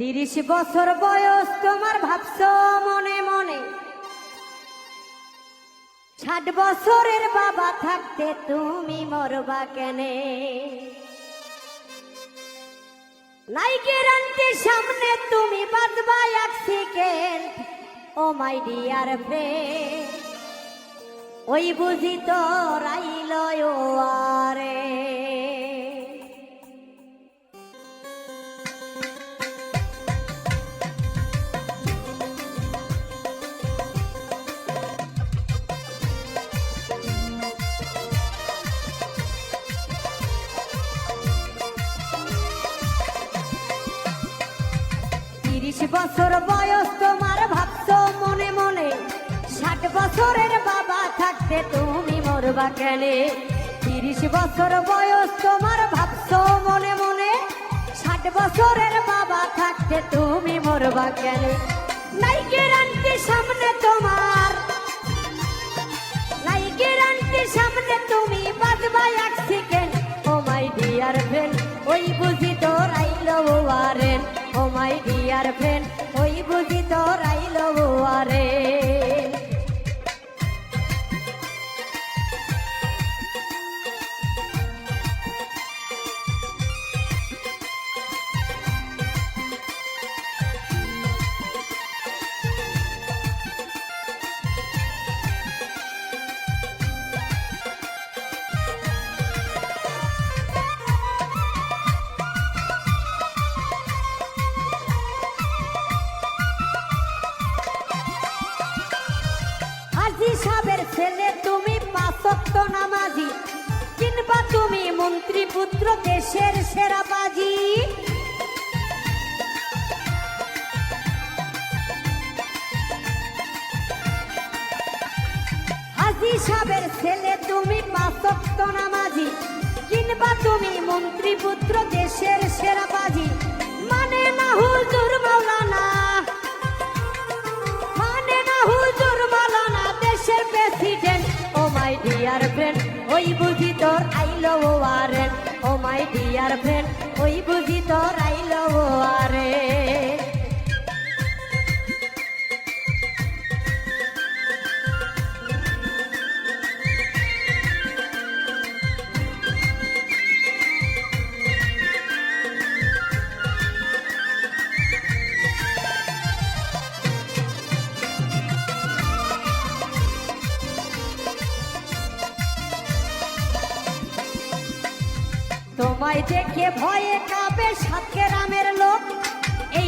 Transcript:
30 বছর বয়স তোমার ভাবছো মনে মনে 60 বছরের বাবা থাকতে তুমি মরবা কেনে? নাই গ্যারান্টি সামনে তুমি বাঁচবা এক second. Oh my dear friend, ওই বুঝি তো রাইল আরে। 30 বছর বয়স তোমার ভাবছো মনে মনে 60 বছরের বাবা থাকতে তুমি মরবা কেনে? 30 বছর বয়স তোমার ভাবছো মনে মনে 60 বছরের বাবা থাকতে তুমি মরবা কেনে? নাই গ্যারান্টি সামনে তোমার, নাই গ্যারান্টি সামনে তুমি বাঁচবা এক second. Oh my dear friend, ওই বুঝি তো রাইল আরে। ও মাই ডিয়ার ফ্রেন্ড, ওই বুঝি তো রাইল আরে। সাবের ছেলে তুমি 5 ওয়াক্ত নামাজি, কিংবা তুমি মন্ত্রী পুত্র দেশের সেরা বাজি। হাজী সাবের ছেলে তুমি 5 ওয়াক্ত নামাজি, কিংবা তুমি মন্ত্রী পুত্র দেশের সেরা বাজি। মানে না হুজুর মাওলানা, মানে না হুজুর মাওলানা দেশের president. Oh my dear friend, ওই বুঝি তোর আইলো আরে। ও মাই ডিয়ার ফ্রেন্ড, ওই বুঝি তোর আইলো আরে। তোমায় দেখে ভয়ে কাঁপে 7 গ্রামের লোক,